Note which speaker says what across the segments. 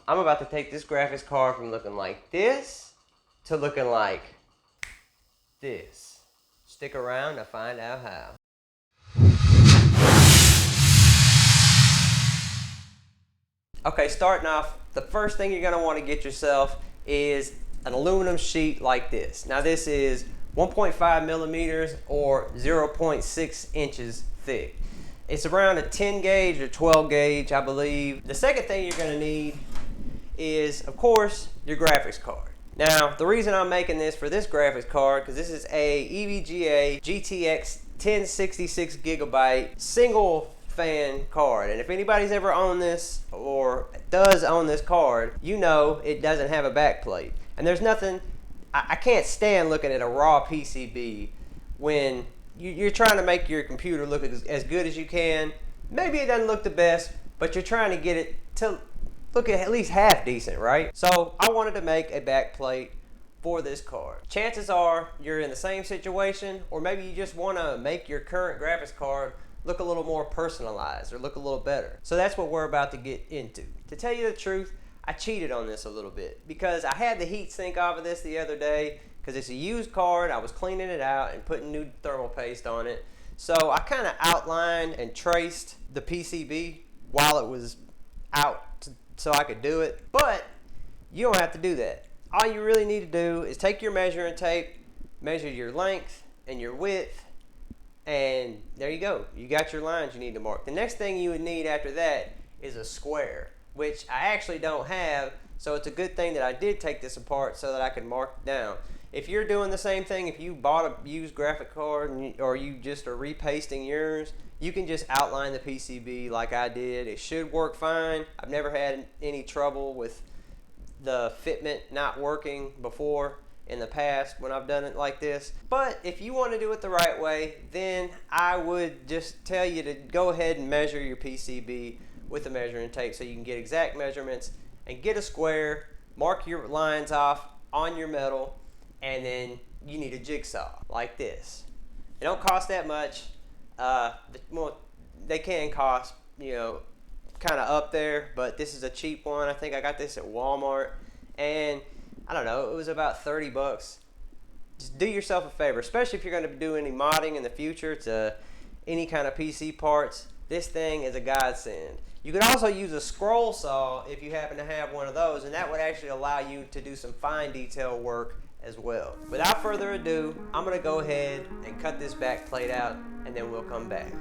Speaker 1: I'm about to take this graphics card from looking like this to looking like this. Stick around to find out how. Okay, starting off, the first thing you're gonna wanna get yourself is an aluminum sheet like this. Now this is 1.5 millimeters or 0.6 inches thick. It's around a 10 gauge or 12 gauge, I believe. The second thing you're gonna need is, of course, your graphics card. Now, the reason I'm making this for this graphics card, because this is a EVGA GTX 1066 gigabyte single fan card. And if anybody's ever owned this or does own this card, you know it doesn't have a backplate. And there's nothing, I can't stand looking at a raw PCB when you're trying to make your computer look as good as you can. Maybe it doesn't look the best, but you're trying to get it to look at least half decent, right? So I wanted to make a backplate for this card. Chances are you're in the same situation, or maybe you just want to make your current graphics card look a little more personalized or look a little better. So that's what we're about to get into. To tell you the truth, I cheated on this a little bit because I had the heat sink off of this the other day because it's a used card. I was cleaning it out and putting new thermal paste on it. So I kind of outlined and traced the PCB while it was out so I could do it. But you don't have to do that. All you really need to do is take your measuring tape, measure your length and your width, and there you go. You got your lines you need to mark. The next thing you would need after that is a square, which I actually don't have, so it's a good thing that I did take this apart so that I could mark it down. If you're doing the same thing, if you bought a used graphic card or you just are repasting yours, you can just outline the PCB like I did. It should work fine. I've never had any trouble with the fitment not working before in the past when I've done it like this. But if you want to do it the right way, then I would just tell you to go ahead and measure your PCB with a measuring tape so you can get exact measurements and get a square, mark your lines off on your metal, and then you need a jigsaw like this. It don't cost that much. Well, they can cost, you know, kind of up there, but this is a cheap one. I think I got this at Walmart, and I don't know, it was about 30 bucks. Just do yourself a favor, especially if you're going to do any modding in the future to any kind of PC parts. This thing is a godsend. You could also use a scroll saw if you happen to have one of those, and that would actually allow you to do some fine detail work as well. Without further ado, I'm going to go ahead and cut this back plate out, and then we'll come back.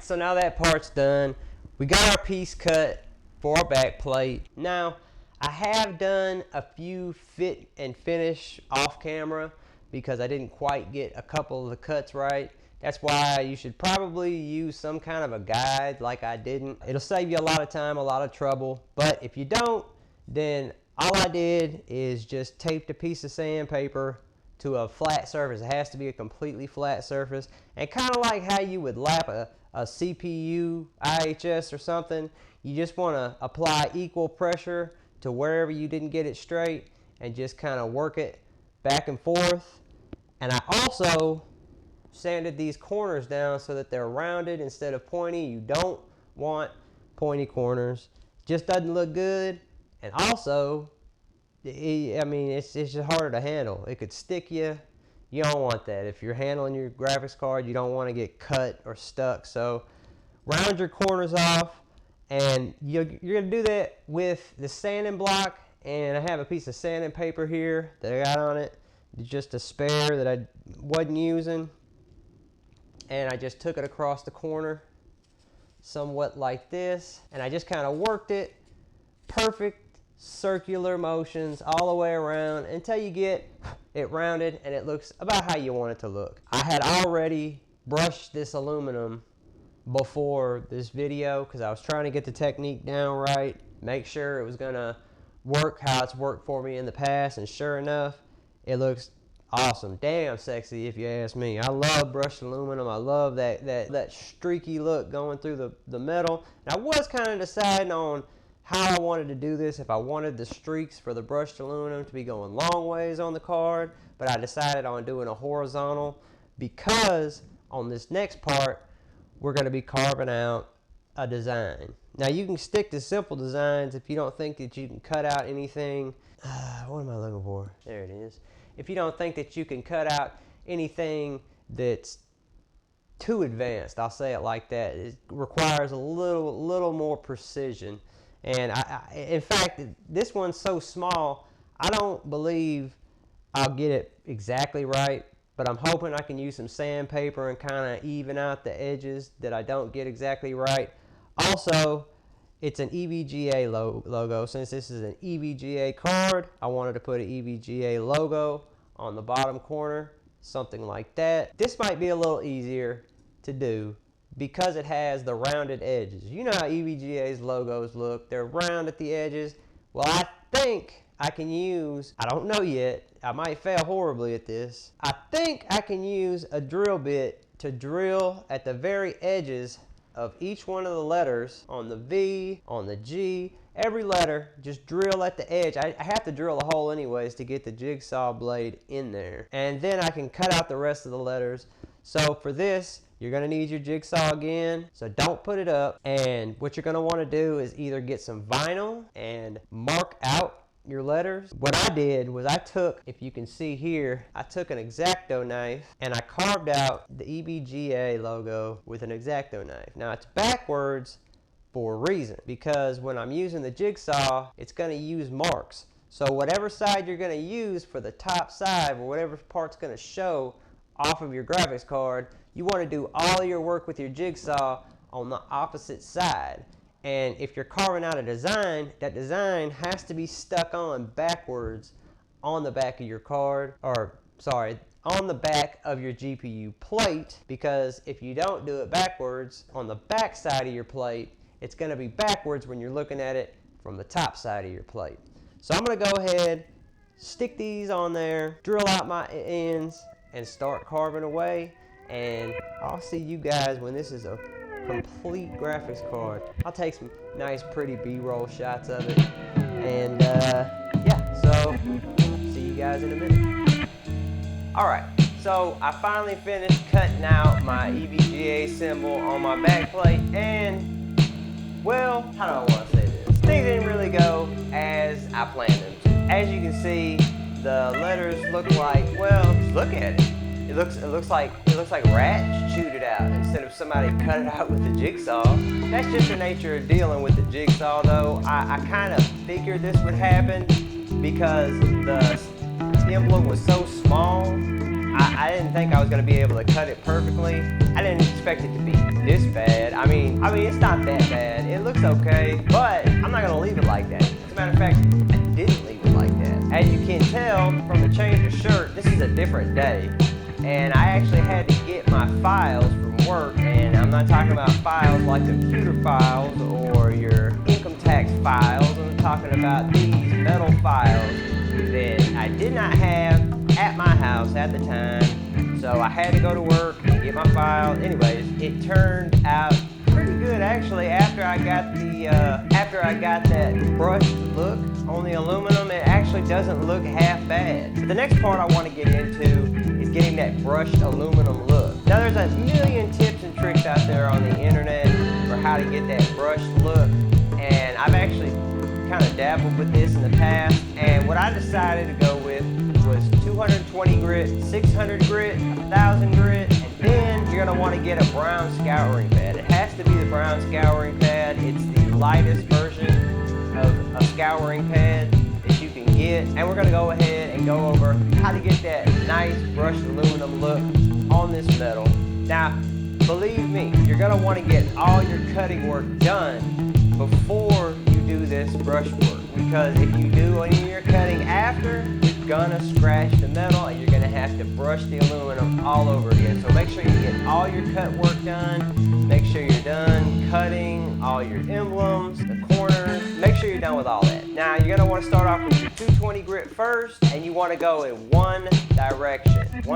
Speaker 1: so now that part's done. We got our piece cut for our back plate. Now, I have done a few fit and finish off camera because I didn't quite get a couple of the cuts right. That's why you should probably use some kind of a guide like I didn't. It'll save you a lot of time, a lot of trouble. But if you don't, then all I did is just taped a piece of sandpaper to a flat surface. It has to be a completely flat surface. And kind of like how you would lap a CPU, IHS or something, you just want to apply equal pressure to wherever you didn't get it straight and just kind of work it back and forth. And I also sanded these corners down so that they're rounded instead of pointy. You don't want pointy corners. Just doesn't look good. And also, I mean, it's just harder to handle. It could stick you. You don't want that. If you're handling your graphics card, you don't want to get cut or stuck. So round your corners off, and you're going to do that with the sanding block. And I have a piece of sanding paper here that I got on it. It's just a spare that I wasn't using. And I just took it across the corner somewhat like this. And I just kind of worked it. Perfect circular motions all the way around until you get it rounded and it looks about how you want it to look. I had already brushed this aluminum before this video because I was trying to get the technique down right, make sure it was gonna work how it's worked for me in the past, and sure enough, it looks awesome. Damn sexy if you ask me. I love brushed aluminum. I love that streaky look going through the metal. And I was kind of deciding on how I wanted to do this, if I wanted the streaks for the brushed aluminum to be going long ways on the card, but I decided on doing a horizontal because on this next part, we're going to be carving out a design. Now you can stick to simple designs if you don't think that you can cut out anything. What am I looking for? There it is. If you don't think that you can cut out anything that's too advanced, I'll say it like that. It requires a little more precision. And in fact, this one's so small, I don't believe I'll get it exactly right, but I'm hoping I can use some sandpaper and kind of even out the edges that I don't get exactly right. Also, it's an EVGA logo. Since this is an EVGA card, I wanted to put an EVGA logo on the bottom corner, something like that. This might be a little easier to do because it has the rounded edges. You know how EVGA's logos look. They're round at the edges. Well, I think I can use, I don't know yet, I might fail horribly at this. I think I can use a drill bit to drill at the very edges of each one of the letters on the V, on the G, every letter, just drill at the edge. I have to drill a hole anyways to get the jigsaw blade in there. And then I can cut out the rest of the letters. So for this, you're going to need your jigsaw again, so don't put it up. And what you're going to want to do is either get some vinyl and mark out your letters. What I did was I took, if you can see here, I took an X-Acto knife and I carved out the EVGA logo with an X-Acto knife. Now it's backwards for a reason, because when I'm using the jigsaw, it's going to use marks. So whatever side you're going to use for the top side, or whatever part's going to show off of your graphics card, you want to do all of your work with your jigsaw on the opposite side. And if you're carving out a design, that design has to be stuck on backwards on the back of your card, or sorry, on the back of your GPU plate, because if you don't do it backwards on the back side of your plate, it's going to be backwards when you're looking at it from the top side of your plate. So I'm going to go ahead, stick these on there, drill out my ends, and start carving away. And I'll see you guys when this is a complete graphics card. I'll take some nice pretty B-roll shots of it. And yeah, so see you guys in a minute. Alright, so I finally finished cutting out my EVGA symbol on my backplate, and well, how do I want to say this? Things didn't really go as I planned them to. As you can see, the letters look like, well, look at it. It looks like rats chewed it out instead of somebody cut it out with a jigsaw. That's just the nature of dealing with the jigsaw, though. I kind of figured this would happen because the emblem was so small. I didn't think I was gonna be able to cut it perfectly. I didn't expect it to be this bad. I mean, it's not that bad. It looks okay, but I'm not gonna leave it like that. As a matter of fact, I didn't leave it like that. As you can tell from the change of shirt, this is a different day. And I actually had to get my files from work, and I'm not talking about files like computer files or your income tax files. I'm talking about these metal files that I did not have at my house at the time, so I had to go to work and get my file. Anyways, it turned out pretty good actually. After I got that brushed look on the aluminum, it actually doesn't look half bad. But the next part I want to get into is getting that brushed aluminum look. Now there's a million tips and tricks out there on the internet for how to get that brushed look, and I've actually kind of dabbled with this in the past, and what I decided to go with was 220 grit, 600 grit, 1000 grit, and then you're gonna want to get a brown scouring pad. It has to be the brown scouring pad. It's the lightest version of a scouring pad that you can get, and we're gonna go ahead and go over how to get that nice brushed aluminum look on this metal. Now, believe me, you're gonna want to get all your cutting work done before you do this brush work, because if you do any of your cutting after, you're gonna scratch the metal and you're gonna have to brush the aluminum all over again. So make sure you get all your cut work done. Make sure you're done cutting all your emblems, the corners. Make sure you're done with all that. Now you're gonna want to start off with your 220 grit first, and you want to go in one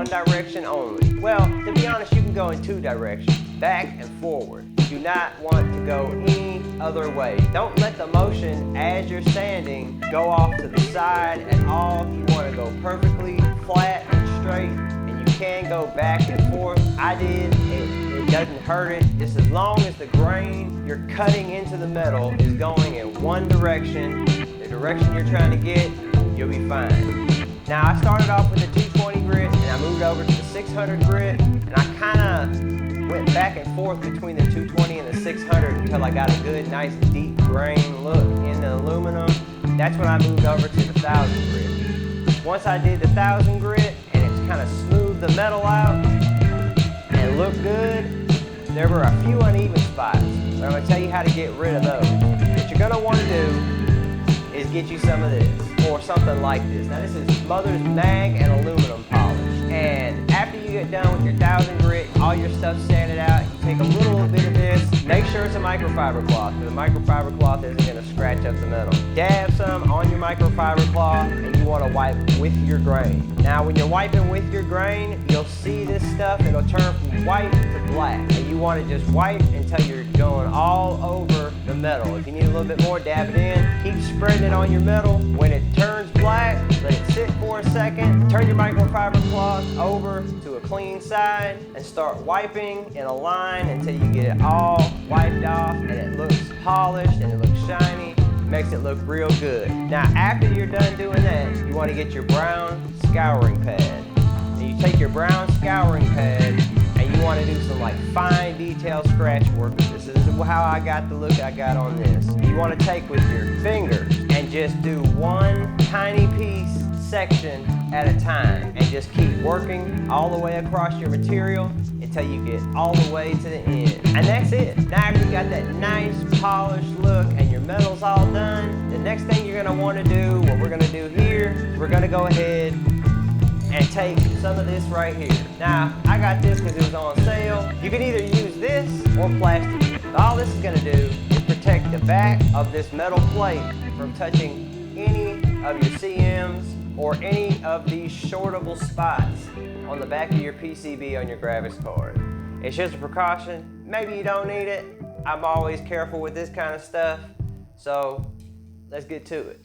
Speaker 1: direction only. Well, to be honest, you can go in two directions, back and forward. You do not want to go any other way. Don't let the motion as you're standing go off to the side at all. You want to go perfectly flat and straight, and you can go back and forth. I did. It doesn't hurt it. Just as long as the grain you're cutting into the metal is going in one direction, the direction you're trying to get, you'll be fine. Now I started off with the 220 grit, and I moved over to the 600 grit, and I kind of went back and forth between the 220 and the 600 until I got a good, nice, deep grain look in the aluminum. That's when I moved over to the 1000 grit. Once I did the 1000 grit, and it's kind of smoothed the metal out and looked good, there were a few uneven spots, but I'm going to tell you how to get rid of those. What you're going to want to do is get you some of this, or something like this. Now this is Mother's Mag and aluminum polish, and after you get done with your 1000 grit, all your stuff sanded out, you take a little bit of this. Make sure it's a microfiber cloth, because the microfiber cloth isn't going to scratch up the metal. Dab some on your microfiber cloth, and you want to wipe with your grain. Now when you're wiping with your grain, you'll see this stuff, it'll turn from white to black, and you want to just wipe until you're going all over the metal. If you need a little bit more, dab it in. Keep spreading it on your metal. When it turns black, let it sit for a second. Turn your microfiber cloth over to a clean side and start wiping in a line until you get it all wiped off and it looks polished and it looks shiny. Makes it look real good. Now after you're done doing that, you want to get your brown scouring pad. And you take your brown scouring pad and you want to do some like fine detail scratch work. This is how I got the look I got on this. You want to take with your fingers and just do one tiny piece section at a time, and just keep working all the way across your material until you get all the way to the end. And that's it. Now after you got that nice polished look and your metal's all done, the next thing you're going to want to do, what we're going to do here, we're going to go ahead and take some of this right here. Now, I got this because it was on sale. You can either use this or plastic. All this is going to do is protect the back of this metal plate from touching any of your CMs or any of these shortable spots on the back of your PCB on your graphics card. It's just a precaution. Maybe you don't need it. I'm always careful with this kind of stuff. So let's get to it.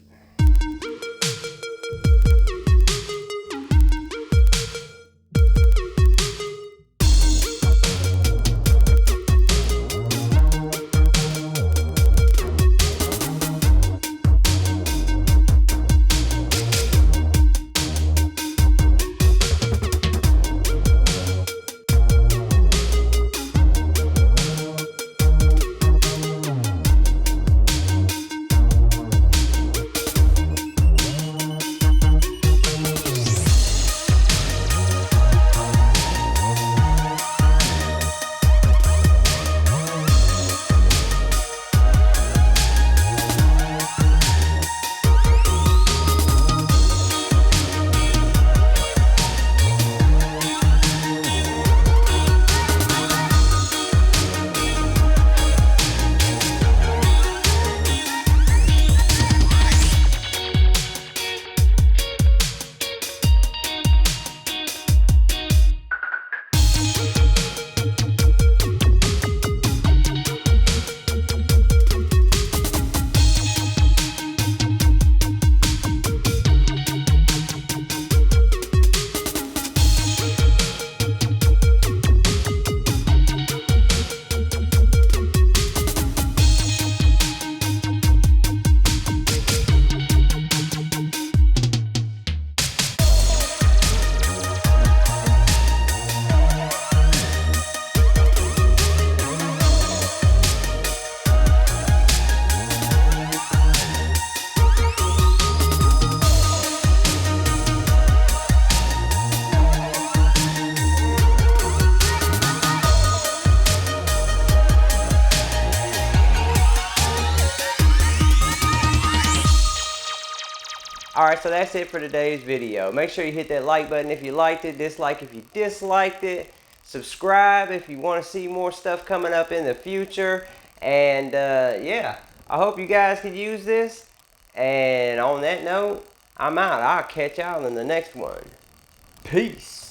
Speaker 1: Alright, so that's it for today's video. Make sure you hit that like button if you liked it, dislike if you disliked it, subscribe if you want to see more stuff coming up in the future, and yeah, I hope you guys could use this, and on that note, I'm out. I'll catch y'all in the next one. Peace.